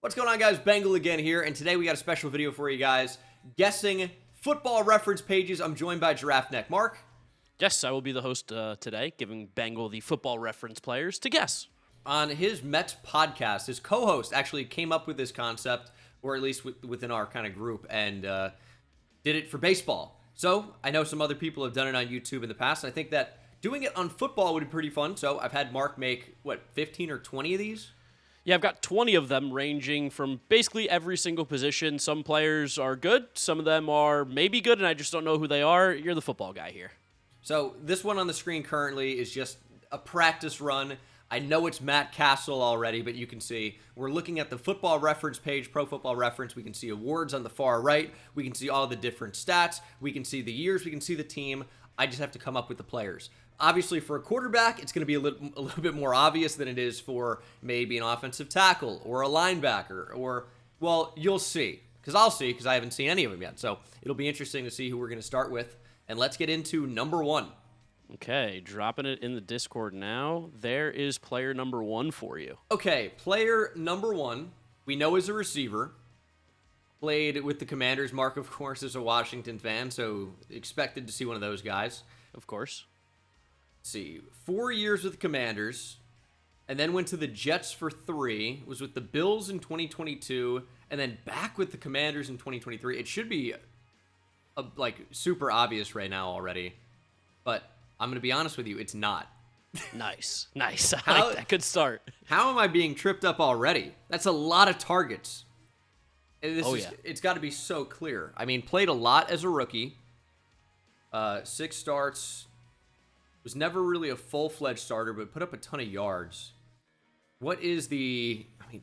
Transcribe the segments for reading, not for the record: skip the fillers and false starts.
What's going on, guys? Bengal again here, and today we got a special video for you guys, guessing football reference pages. I'm joined by Giraffe Neck Mark. Yes, I will be the host today, giving Bengal the football reference players to guess. On his Mets podcast, his co-host actually came up with this concept, or at least within our kind of group, and did it for baseball. So I know some other people have done it on YouTube in the past. I think that doing it on football would be pretty fun. So I've had Mark make, 15 or 20 of these? Yeah, I've got 20 of them ranging from basically every single position. Some players are good, some of them are maybe good, and I just don't know who they are. You're the football guy here. So this one on the screen currently is just a practice run. I know it's Matt Castle already, but you can see we're looking at the football reference page, Pro Football Reference. We can see awards on the far right. We can see all the different stats. We can see the years. We can see the team. I just have to come up with the players. Obviously, for a quarterback, it's going to be a little bit more obvious than it is for maybe an offensive tackle or a linebacker or, well, you'll see. I'll see because I haven't seen any of them yet. So it'll be interesting to see who we're going to start with. And let's get into number one. Okay, dropping it in the Discord now. There is player number one for you. Okay, player number one, we know is a receiver. Played with the Commanders. Mark, of course, is a Washington fan, so expected to see one of those guys. Of course. Let's see, 4 years with the Commanders, and then went to the Jets for 3, was with the Bills in 2022, and then back with the Commanders in 2023. It should be, super obvious right now already, but I'm going to be honest with you, it's not. Nice. I like that. Good start. How am I being tripped up already? That's a lot of targets. It's got to be so clear. I mean, played a lot as a rookie. 6 starts. Was never really a full-fledged starter, but put up a ton of yards. What is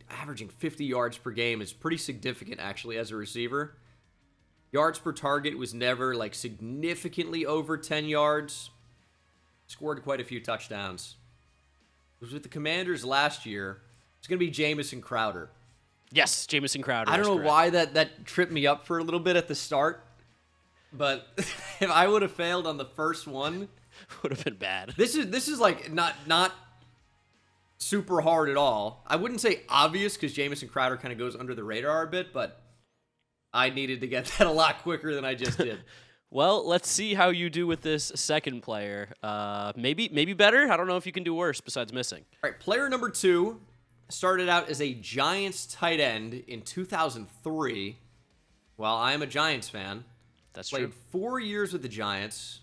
averaging 50 yards per game is pretty significant, actually, as a receiver. Yards per target was never, significantly over 10 yards. Scored quite a few touchdowns. Was with the Commanders last year. It's going to be Jamison Crowder. Yes, Jamison Crowder. I don't know why that tripped me up for a little bit at the start, but if I would have failed on the first one, would have been bad. This is not super hard at all. I wouldn't say obvious because Jamison Crowder kind of goes under the radar a bit, but I needed to get that a lot quicker than I just did. Well, let's see how you do with this second player. Maybe better. I don't know if you can do worse besides missing. All right, player number 2 started out as a Giants tight end in 2003. Well, I am a Giants fan. That's Played true. 4 years with the Giants,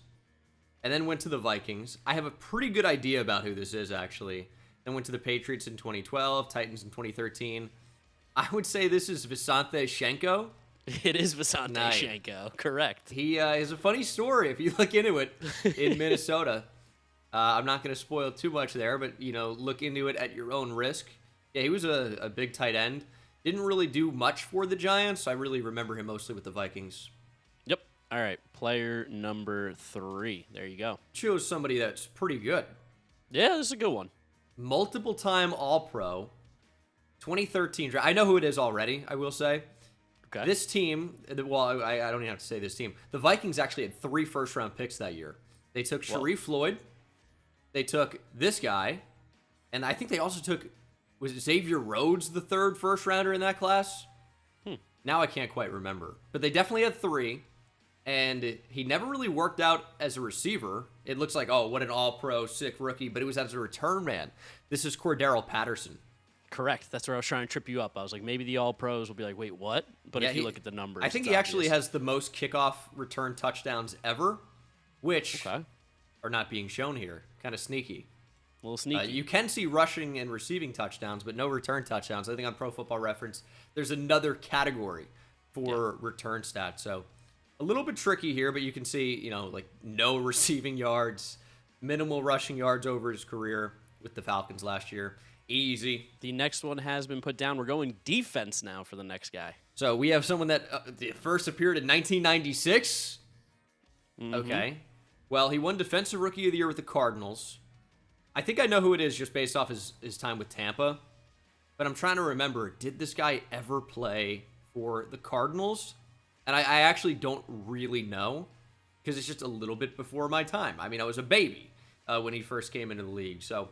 and then went to the Vikings. I have a pretty good idea about who this is, actually. Then went to the Patriots in 2012, Titans in 2013. I would say this is Visanthe Shenko. It is Visanthe Shenko, correct. He has a funny story if you look into it in Minnesota. I'm not going to spoil too much there, but, look into it at your own risk. Yeah, he was a big tight end. Didn't really do much for the Giants. I really remember him mostly with the Vikings. Yep. All right, player number 3. There you go. Chose somebody that's pretty good. Yeah, this is a good one. Multiple-time All-Pro. 2013 draft. I know who it is already, I will say. Okay. This team, well, I don't even have to say this team. The Vikings actually had 3 first-round picks that year. They took Sharif Floyd. They took this guy. And I think they also took, was it Xavier Rhodes, the 3rd first-rounder in that class? Now I can't quite remember. But they definitely had 3. And he never really worked out as a receiver. It looks like, oh, what an all-pro, sick rookie. But it was as a return man. This is Cordero Patterson. Correct. That's where I was trying to trip you up. I was like, maybe the all-pros will be like, wait, what? But if you look at the numbers, I think he actually has the most kickoff return touchdowns ever, which are not being shown here. Kind of sneaky. A little sneaky. You can see rushing and receiving touchdowns, but no return touchdowns. I think on Pro Football Reference, there's another category for return stats. So a little bit tricky here, but you can see, no receiving yards, minimal rushing yards over his career with the Falcons last year. Easy. The next one has been put down. We're going defense now for the next guy. So we have someone that first appeared in 1996. Okay. Well, he won Defensive Rookie of the Year with the Cardinals. I think I know who it is just based off his time with Tampa. But I'm trying to remember, did this guy ever play for the Cardinals? And I actually don't really know because it's just a little bit before my time. I mean, I was a baby when he first came into the league. So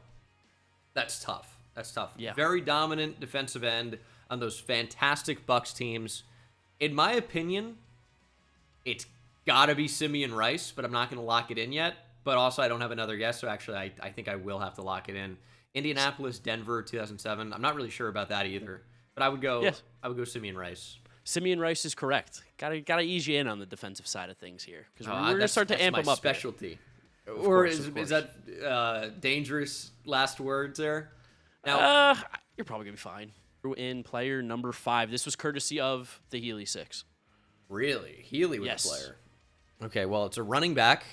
that's tough. That's tough. Yeah. Very dominant defensive end. on those fantastic Bucks teams. In my opinion, it's got to be Simeon Rice, but I'm not going to lock it in yet. But also, I don't have another guess, so actually, I think I will have to lock it in. Indianapolis, Denver, 2007. I'm not really sure about that either, but I would go. Yes. I would go Simeon Rice. Simeon Rice is correct. Gotta ease you in on the defensive side of things here, because we're gonna start to amp him up. Specialty. Or is that dangerous last words there? Now, you're probably gonna be fine. In player number 5. This was courtesy of the Healy 6. Really, Healy was the player. Okay, well, it's a running back.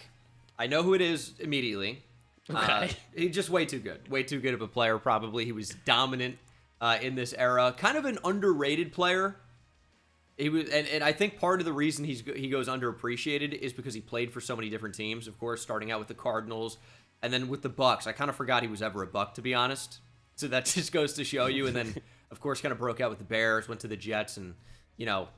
I know who it is immediately. Okay. He's just way too good. Way too good of a player, probably. He was dominant in this era. Kind of an underrated player. He was, and I think part of the reason he goes underappreciated is because he played for so many different teams, of course, starting out with the Cardinals and then with the Bucks. I kind of forgot he was ever a Buck, to be honest. So that just goes to show you. And then, of course, kind of broke out with the Bears, went to the Jets, and, you know,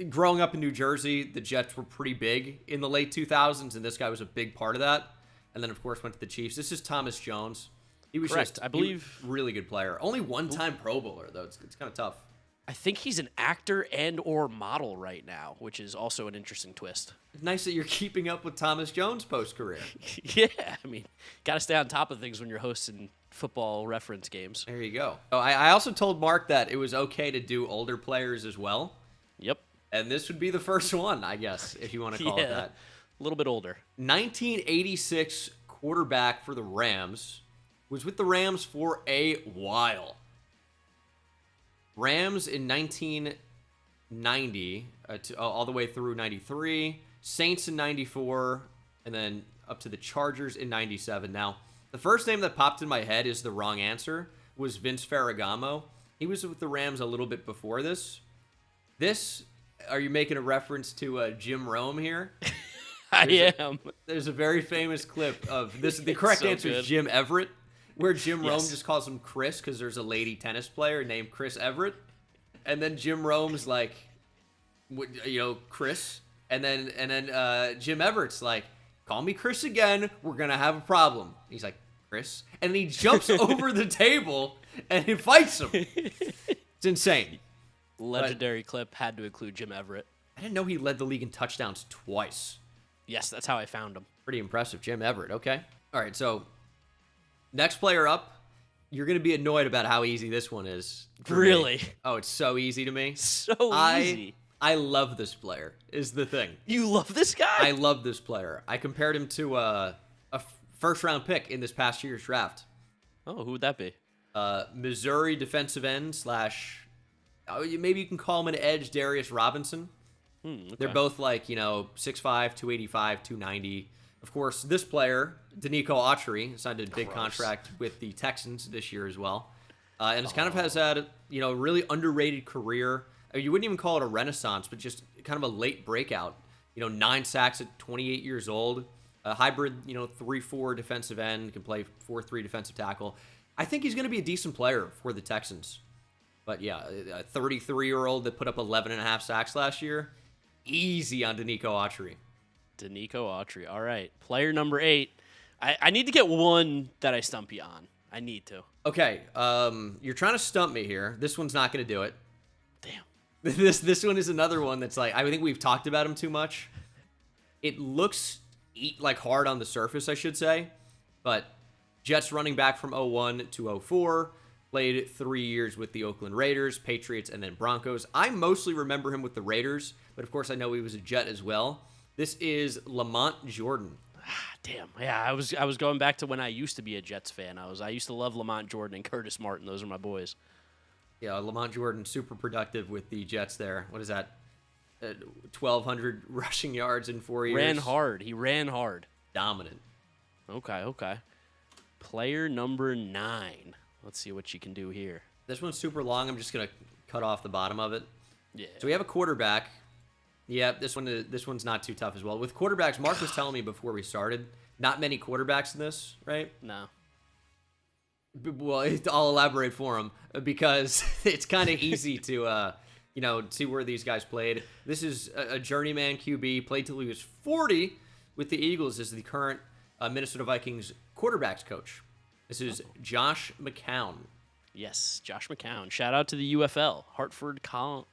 growing up in New Jersey, the Jets were pretty big in the late 2000s, and this guy was a big part of that. And then, of course, went to the Chiefs. This is Thomas Jones. He was correct. I believe really good player. Only one-time Pro Bowler, though. It's kind of tough. I think he's an actor and or model right now, which is also an interesting twist. Nice that you're keeping up with Thomas Jones' post-career. Yeah, I mean, got to stay on top of things when you're hosting football reference games. There you go. Oh, I also told Mark that it was okay to do older players as well. Yep. And this would be the first one, I guess, if you want to call it that. A little bit older. 1986 quarterback for the Rams. Was with the Rams for a while. Rams in 1990, all the way through 93. Saints in 94, and then up to the Chargers in 97. Now, the first name that popped in my head is the wrong answer, was Vince Ferragamo. He was with the Rams a little bit before this. Are you making a reference to Jim Rome here? I am. There's a very famous clip of this. The correct answer is Jim Everett, where Jim Rome just calls him Chris because there's a lady tennis player named Chris Everett. And then Jim Rome's like, Chris. And then Jim Everett's like, call me Chris again. We're going to have a problem. He's like, Chris. And he jumps over the table and he fights him. It's insane. Legendary clip had to include Jim Everett. I didn't know he led the league in touchdowns twice. Yes, that's how I found him. Pretty impressive. Jim Everett. Okay. All right. So next player up. You're going to be annoyed about how easy this one is. Really? Me. Oh, it's so easy to me. So easy. I love this player, is the thing. You love this guy? I love this player. I compared him to a first-round pick in this past year's draft. Oh, who would that be? Missouri defensive end maybe you can call him an edge, Darius Robinson. Okay. They're both like, 6'5", 285, 290. Of course, this player, Danico Autry, signed a big contract with the Texans this year as well. And it's kind of has had a really underrated career. You wouldn't even call it a renaissance, but just kind of a late breakout. 9 sacks at 28 years old. A hybrid, 3-4 defensive end, can play 4-3 defensive tackle. I think he's going to be a decent player for the Texans. But yeah, a 33-year-old that put up 11.5 sacks last year. Easy on Danico Autry. Danico Autry. All right. Player number 8. I need to get one that I stump you on. I need to. Okay. You're trying to stump me here. This one's not going to do it. Damn. This one is another one that's like, I think we've talked about him too much. It looks like hard on the surface, I should say. But Jets running back from 01 to 04. Played 3 years with the Oakland Raiders, Patriots, and then Broncos. I mostly remember him with the Raiders, but of course I know he was a Jet as well. This is Lamont Jordan. Damn. Yeah, I was going back to when I used to be a Jets fan. I used to love Lamont Jordan and Curtis Martin. Those are my boys. Yeah, Lamont Jordan, super productive with the Jets there. What is that? 1,200 rushing yards in 4 years. Ran hard. He ran hard. Dominant. Okay. Player number 9. Let's see what you can do here. This one's super long. I'm just going to cut off the bottom of it. Yeah. So we have a quarterback. Yeah, this one's not too tough as well. With quarterbacks, Mark was telling me before we started, not many quarterbacks in this, right? No. Well, I'll elaborate for him because it's kind of easy to, see where these guys played. This is a journeyman QB, played till he was 40 with the Eagles as the current Minnesota Vikings quarterbacks coach. This is Josh McCown. Yes, Josh McCown. Shout out to the UFL, Hartford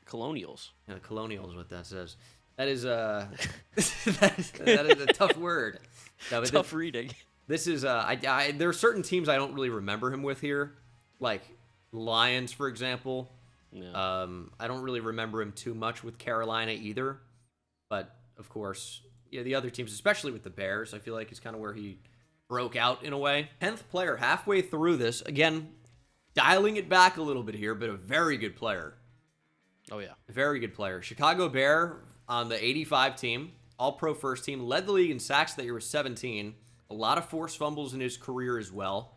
Colonials. Yeah, the Colonials is what that says. That is that is a tough word. No, Tough reading. This is there are certain teams I don't really remember him with here, like Lions, for example. Yeah. I don't really remember him too much with Carolina either, but of course, yeah, the other teams, especially with the Bears, I feel like is kind of where he broke out in a way. 10th player halfway through this, again, dialing it back a little bit here, but a very good player. Oh yeah, very good player. Chicago Bear on the 85 team, all-pro first team, led the league in sacks that year with 17. A lot of forced fumbles in his career as well.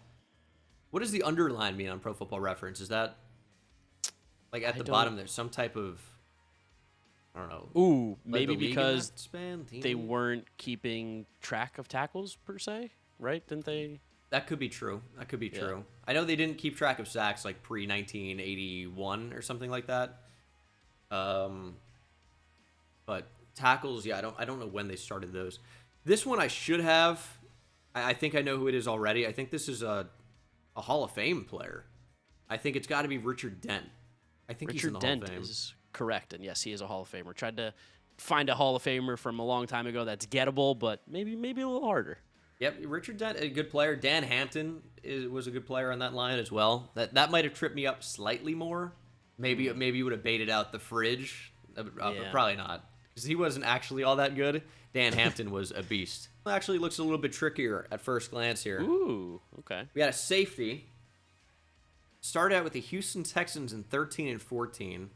What does the underline mean on Pro Football Reference? Is that like at the bottom there's some type of, I don't know. Ooh, maybe because they weren't keeping track of tackles per se, right? Didn't they? That could be true. That could be true. I know they didn't keep track of sacks like pre-1981 or something like that. But tackles, yeah, I don't know when they started those. This one I should have. I think I know who it is already. I think this is a Hall of Fame player. I think it's got to be Richard Dent. I think he's in the Hall of Fame. Is correct, and yes, he is a Hall of Famer. Tried to find a Hall of Famer from a long time ago that's gettable, but maybe a little harder. Yep, Richard Dent, a good player. Dan Hampton was a good player on that line as well. That might have tripped me up slightly more. Maybe you would have baited out the fridge, but probably not, because he wasn't actually all that good. Dan Hampton was a beast. Actually looks a little bit trickier at first glance here. Ooh, okay. We got a safety. Started out with the Houston Texans in 13 and 14,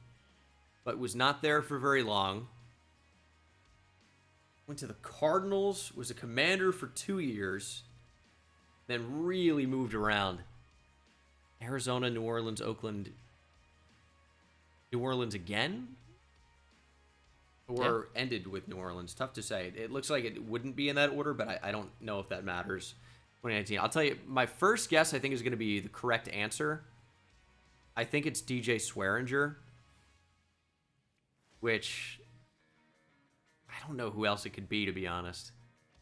but was not there for very long. Went to the Cardinals, was a commander for 2 years, then really moved around. Arizona, New Orleans, Oakland, New Orleans again? Or ended with New Orleans. Tough to say. It looks like it wouldn't be in that order, but I don't know if that matters. 2019. I'll tell you, my first guess I think is going to be the correct answer. I think it's DJ Swearinger, which I don't know who else it could be, to be honest.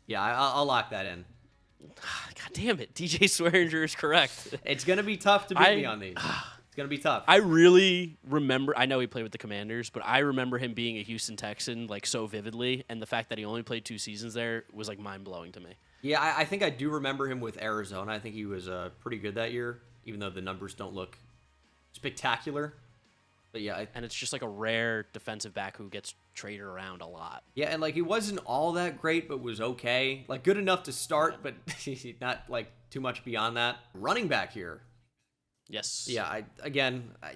Yeah, I'll lock that in. God damn it. DJ Swearinger is correct. It's going to be tough to beat me on these. It's going to be tough. I really remember, I know he played with the Commanders, but I remember him being a Houston Texan like so vividly, and the fact that he only played 2 seasons there was like mind-blowing to me. Yeah, I think I do remember him with Arizona. I think he was pretty good that year, even though the numbers don't look spectacular. But yeah. And it's just like a rare defensive back who gets traded around a lot. Yeah, and like he wasn't all that great, but was okay. Like good enough to start, but not like too much beyond that. Running back here. Yes. Yeah, I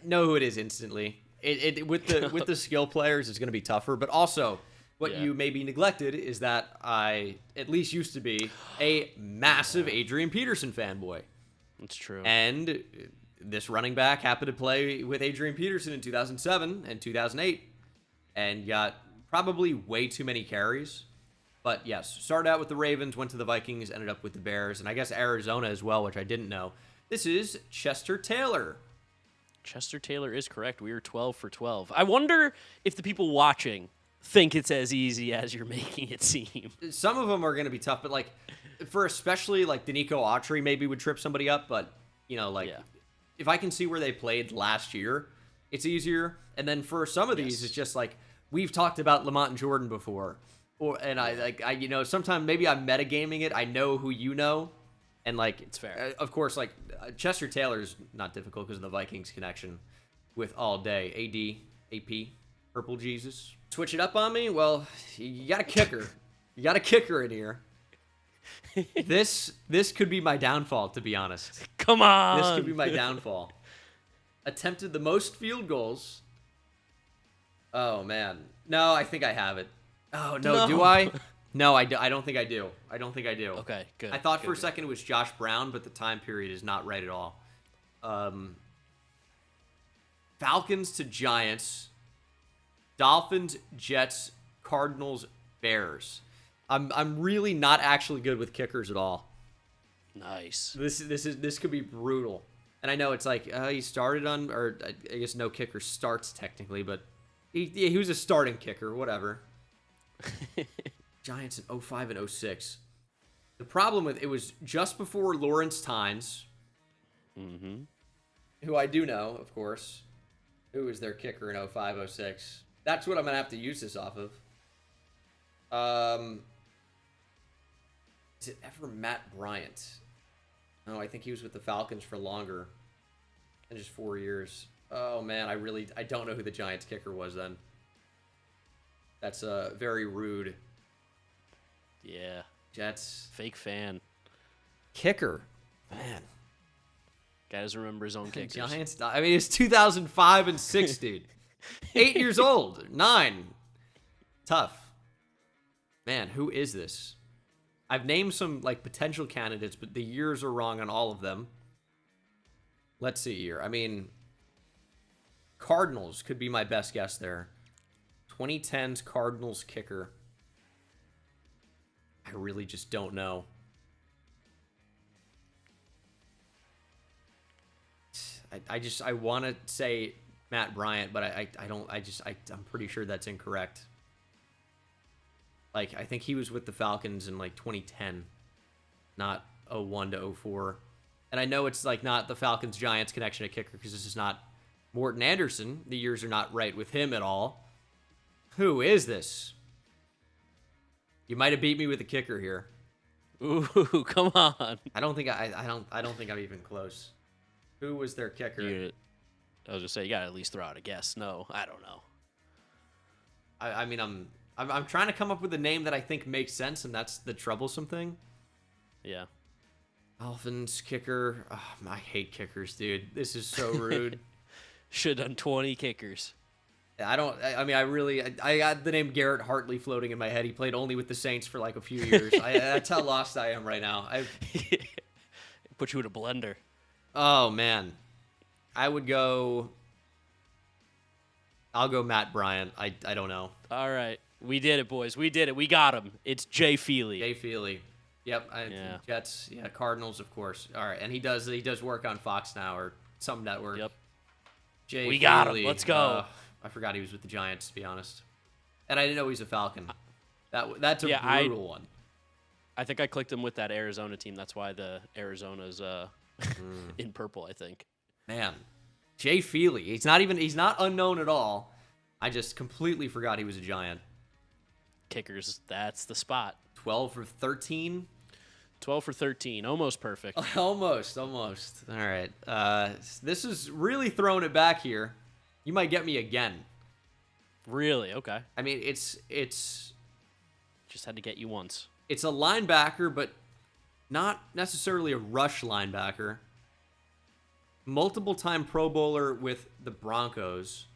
know who it is instantly. It with the skill players, it's going to be tougher. But also, what you maybe neglected is that I at least used to be a massive Adrian Peterson fanboy. That's true. And this running back happened to play with Adrian Peterson in 2007 and 2008, and got probably way too many carries. But yes, started out with the Ravens, went to the Vikings, ended up with the Bears, and I guess Arizona as well, which I didn't know. This is Chester Taylor. Chester Taylor is correct. We are 12 for 12. I wonder if the people watching think it's as easy as you're making it seem. Some of them are going to be tough, but like for especially like Danico Autry maybe would trip somebody up, but you know, like if I can see where they played last year, it's easier. And then for some of these, it's just like we've talked about Lamont Jordan before, I you know, sometimes maybe I'm metagaming it. I know who you know. And, like, it's fair. Of course, like, Chester Taylor's not difficult because of the Vikings connection with all day. AD, AP, Purple Jesus. Switch it up on me? Well, you got a kicker. You got a kicker in here. This could be my downfall, to be honest. Come on! This could be my downfall. Attempted the most field goals. Oh, man. No, I think I have it. Oh, no. Do I? No, I don't think I do. I don't think I do. Okay, good. I thought for a second it was Josh Brown, but the time period is not right at all. Falcons to Giants, Dolphins, Jets, Cardinals, Bears. I'm really not actually good with kickers at all. Nice. This could be brutal. And I know it's like he started on, or I guess no kicker starts technically, but he was a starting kicker, whatever. Giants in 05 and 06. The problem with it was just before Lawrence Tynes. Mm-hmm. who I do know, of course. Who was their kicker in 05-06? That's what I'm going to have to use this off of. Is it ever Matt Bryant? No, I think he was with the Falcons for longer than just 4 years. Oh, man, I don't know who the Giants kicker was then. That's very rude. Yeah. Jets. Fake fan. Kicker. Man. Guy doesn't remember his own kickers. Giants. I mean, it's 2005 and 6, dude. 8 years old. 9. Tough. Man, who is this? I've named some like potential candidates, but the years are wrong on all of them. Let's see here. I mean, Cardinals could be my best guess there. 2010's Cardinals kicker. I really just don't know. I want to say Matt Bryant, but I'm pretty sure that's incorrect. Like, I think he was with the Falcons in like 2010, not 01 to 04. And I know it's like not the Falcons Giants connection at kicker because this is not Morton Anderson. The years are not right with him at all. Who is this? You might have beat me with a kicker here. Ooh, come on. I don't think I'm even close. Who was their kicker? I was just saying, you gotta at least throw out a guess. No, I don't know. I mean, I'm trying to come up with a name that I think makes sense, and that's the troublesome thing. Yeah. Dolphins kicker. Oh, I hate kickers, dude. This is so rude. Should have done 20 kickers. I got the name Garrett Hartley floating in my head. He played only with the Saints for like a few years. That's how lost I am right now. Put you in a blender. Oh, man. I'll go Matt Bryant. I don't know. All right. We did it, boys. We did it. We got him. It's Jay Feely. Jay Feely. Yep. Yeah. Jets. Yeah. Cardinals, of course. All right. And he does work on Fox now or some network. Yep. Jay we Feely. got him. Let's go. I forgot he was with the Giants, to be honest. And I didn't know he's a Falcon. That's a brutal one. I think I clicked him with that Arizona team. That's why the Arizona's in purple, I think. Man. Jay Feely. He's not unknown at all. I just completely forgot he was a Giant. Kickers, that's the spot. 12 for 13? 12 for 13. Almost perfect. Almost. All right. This is really throwing it back here. You might get me again. Really? Okay. I mean, it's just had to get you once. It's a linebacker, but not necessarily a rush linebacker. Multiple-time Pro Bowler with the Broncos.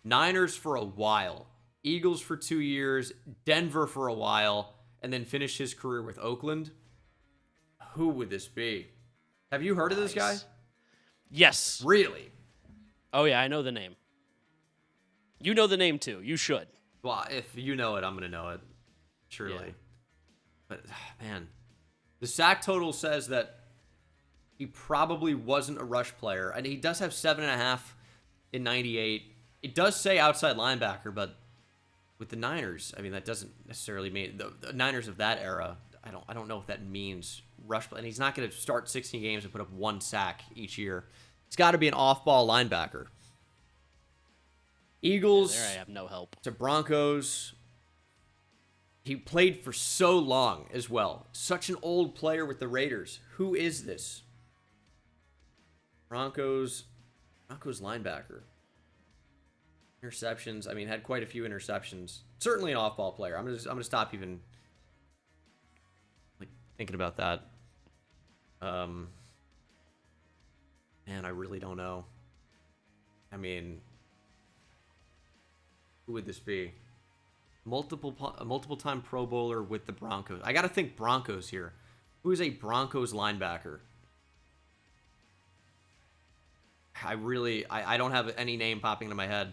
Niners for a while. Eagles for 2 years. Denver for a while. And then finished his career with Oakland. Who would this be? Have you heard of this guy? Yes. Really? Oh, yeah, I know the name. You know the name, too. You should. Well, if you know it, I'm going to know it. Surely. Yeah. But, man, the sack total says that he probably wasn't a rush player. And he does have 7.5 in 98. It does say outside linebacker, but with the Niners, I mean, that doesn't necessarily mean the Niners of that era. I don't know if that means rush play. And he's not going to start 16 games and put up 1 sack each year. It's got to be an off-ball linebacker. Eagles. There I have no help. To Broncos. He played for so long as well. Such an old player with the Raiders. Who is this? Broncos linebacker. Interceptions. I mean, had quite a few interceptions. Certainly an off-ball player. I'm gonna stop even like thinking about that. Man, I really don't know. I mean, who would this be? Multiple time Pro Bowler with the Broncos. I got to think Broncos here. Who is a Broncos linebacker? I don't have any name popping into my head.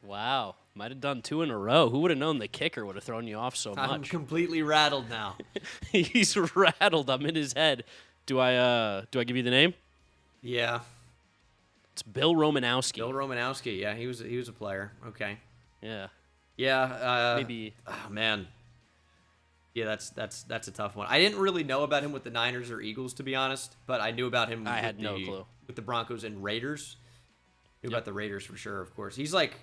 Wow. Might have done 2 in a row. Who would have known the kicker would have thrown you off so much? I'm completely rattled now. He's rattled. I'm in his head. Do I give you the name? Yeah. It's Bill Romanowski. Bill Romanowski. Yeah, he was a player. Okay. Yeah. Yeah. Maybe. Oh, man. Yeah, that's a tough one. I didn't really know about him with the Niners or Eagles, to be honest, but I knew about him. I had no clue with the Broncos and Raiders. Knew about the Raiders for sure, of course. He's like,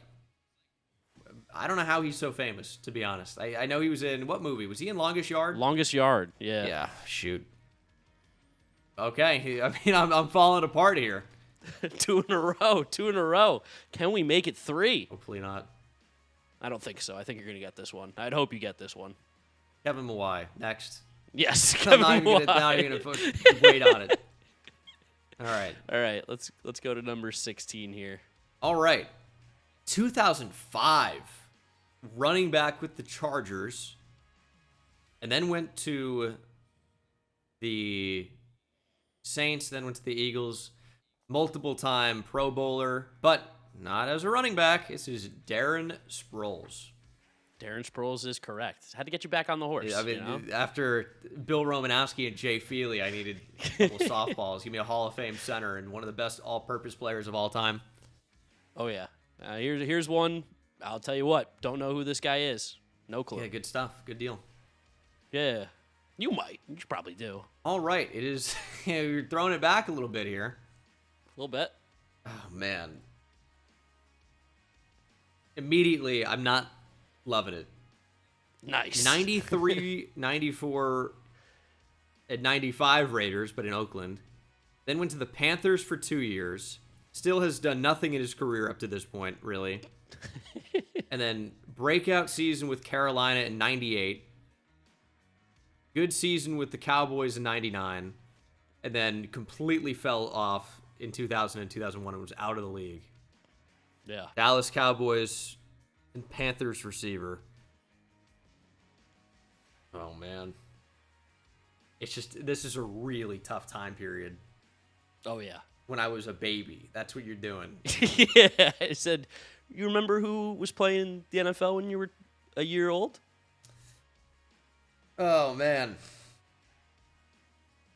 I don't know how he's so famous, to be honest. I know he was in what movie? Was he in Longest Yard? Longest Yard, yeah. Yeah, shoot. Okay, I mean, I'm falling apart here. 2 in a row. Can we make it 3? Hopefully not. I don't think so. I think you're going to get this one. I'd hope you get this one. Kevin Mawai, next. Yes, Kevin Mawai. I'm not even going to wait on it. All right. Let's go to number 16 here. All right. 2005, running back with the Chargers, and then went to the Saints, then went to the Eagles, multiple-time Pro Bowler, but not as a running back. This is Darren Sproles. Darren Sproles is correct. Had to get you back on the horse. Yeah, I mean, after Bill Romanowski and Jay Feely, I needed a couple softballs. Give me a Hall of Fame center and one of the best all-purpose players of all time. Oh, yeah. Here's one. I'll tell you what. Don't know who this guy is. No clue. Yeah, good stuff. Good deal. Yeah. You might. You probably do. All right. It is. You're throwing it back a little bit here. A little bit. Oh, man. Immediately, I'm not loving it. Nice. 93, 94, and 95 Raiders, but in Oakland. Then went to the Panthers for 2 years. Still has done nothing in his career up to this point, really. And then breakout season with Carolina in 98. Good season with the Cowboys in 99. And then completely fell off in 2000 and 2001 and was out of the league. Yeah. Dallas Cowboys and Panthers receiver. Oh, man. It's just, this is a really tough time period. Oh, yeah. When I was a baby. That's what you're doing. Yeah. I said, you remember who was playing the NFL when you were a year old? Oh, man.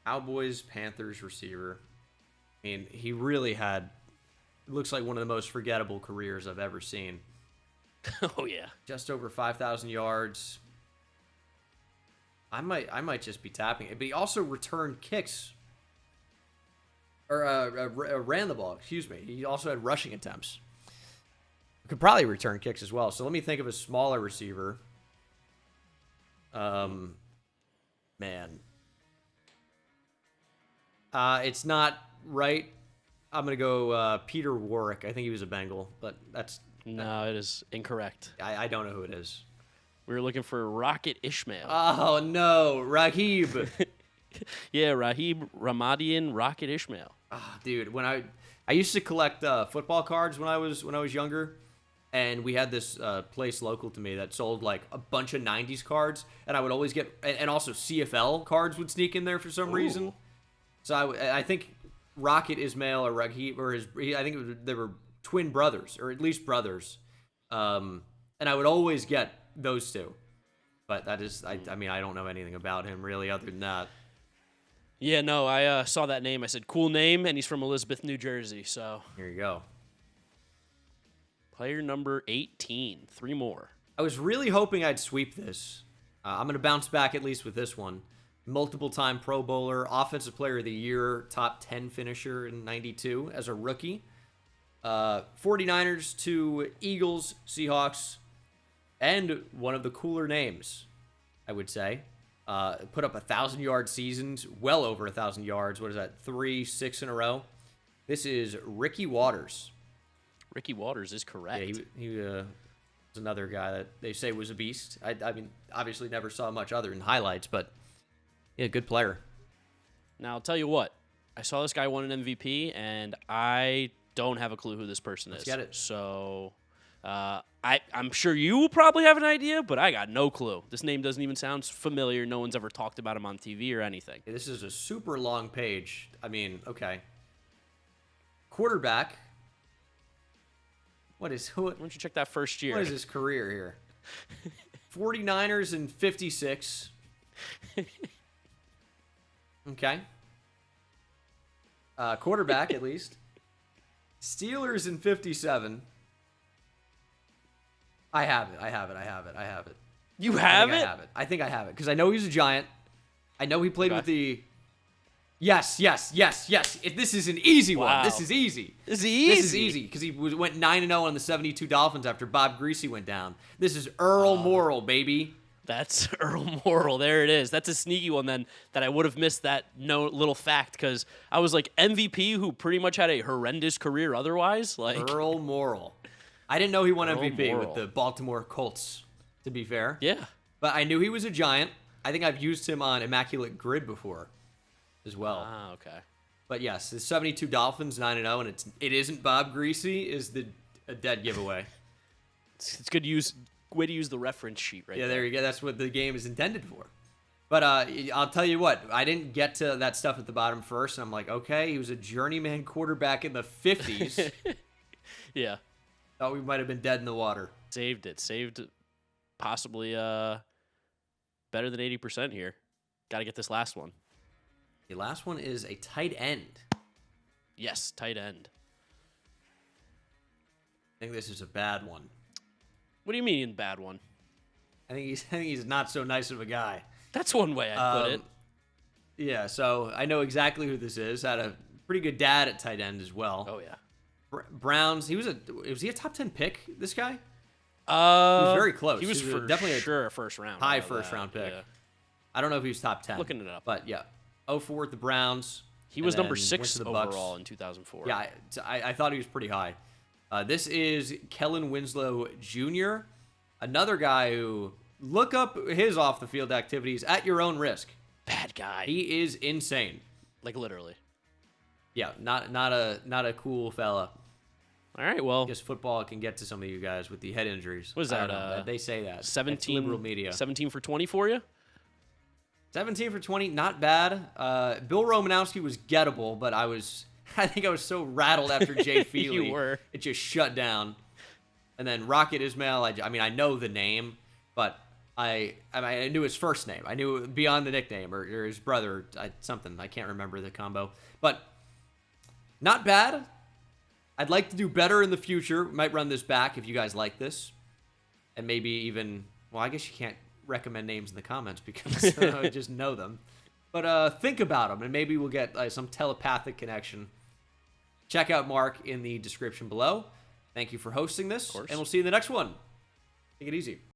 Cowboys, Panthers receiver. I mean, he really had, looks like one of the most forgettable careers I've ever seen. Oh, yeah. Just over 5,000 yards. I might just be tapping it. But he also returned kicks. Or ran the ball, excuse me. He also had rushing attempts. Could probably return kicks as well. So let me think of a smaller receiver. Man. It's not right. I'm going to go Peter Warwick. I think he was a Bengal, but that's... No, it is incorrect. I don't know who it is. We were looking for Rocket Ishmael. Oh, no. Rahib. Yeah, Rahib Ramadian Rocket Ishmael. Oh, dude, when I used to collect football cards when I was younger, and we had this place local to me that sold like a bunch of 90s cards, and I would always get, and also CFL cards would sneak in there for some reason. So I think Rocket Ismail or Rahib, or I think they were twin brothers, or at least brothers, and I would always get those two. But that is, I mean, I don't know anything about him really other than that. Yeah, no, I saw that name. I said, cool name, and he's from Elizabeth, New Jersey. So here you go. Player number 18. 3 more. I was really hoping I'd sweep this. I'm going to bounce back at least with this one. Multiple-time Pro Bowler, Offensive Player of the Year, top 10 finisher in 92 as a rookie. 49ers to Eagles, Seahawks, and one of the cooler names, I would say. Put up 1,000-yard seasons, well over 1,000 yards. What is that, 6 in a row? This is Ricky Watters. Ricky Watters is correct. Yeah, he was another guy that they say was a beast. I mean, obviously never saw much other than highlights, but yeah, good player. Now, I'll tell you what. I saw this guy won an MVP, and I don't have a clue who this person is. Let's get it. So... I'm sure you will probably have an idea, but I got no clue. This name doesn't even sound familiar. No one's ever talked about him on TV or anything. Yeah, this is a super long page. I mean, okay. Quarterback. Why don't you check that first year? What is his career here? 49ers in 56. Okay. Quarterback, at least. Steelers in 57. I have it. You have it? I think I have it because I know he's a giant. I know he played with the. Yes. This is an easy one. This is easy. This is easy because he went 9-0 on the 72 Dolphins after Bob Greasy went down. This is Earl Morrall, baby. That's Earl Morrall. There it is. That's a sneaky one then that I would have missed that little fact because I was like MVP who pretty much had a horrendous career otherwise. Like Earl Morrall. I didn't know he won MVP Morrall. with the Baltimore Colts, to be fair. Yeah. But I knew he was a giant. I think I've used him on Immaculate Grid before as well. Ah, okay. But yes, the 72 Dolphins 9-0, and it isn't Bob Greasy is a dead giveaway. It's good way to use the reference sheet right there. Yeah, there you go. That's what the game is intended for. But I'll tell you what, I didn't get to that stuff at the bottom first, and I'm like, okay, he was a journeyman quarterback in the 50s. Yeah. Thought we might have been dead in the water. Saved possibly better than 80% here. Got to get this last one. The last one is a tight end. Yes, tight end. I think this is a bad one. What do you mean bad one? I think he's not so nice of a guy. That's one way I'd put it. Yeah, so I know exactly who this is. Had a pretty good dad at tight end as well. Oh yeah. Browns. Was he a top 10 pick? This guy? He was very close. He was definitely a first round. High first round pick. Yeah. I don't know if he was top 10. Looking it up. But yeah, 04 with the Browns. He was number 6 overall in 2004. Yeah, I thought he was pretty high. This is Kellen Winslow Jr., another guy who look up his off the field activities at your own risk. Bad guy. He is insane. Like literally. Yeah, not a cool fella. All right, well, I guess football can get to some of you guys with the head injuries. What is that? They say that. 17 That's liberal media. 17 for 20 for you? 17 for 20, not bad. Bill Romanowski was gettable, but I think I was so rattled after Jay Feely. You were. It just shut down. And then Rocket Ismail, I know the name, but I knew his first name. I knew beyond the nickname or his brother, something. I can't remember the combo. But not bad. I'd like to do better in the future. Might run this back if you guys like this. And maybe even, well, I guess you can't recommend names in the comments because I just know them. But think about them, and maybe we'll get some telepathic connection. Check out Mark in the description below. Thank you for hosting this, and we'll see you in the next one. Take it easy.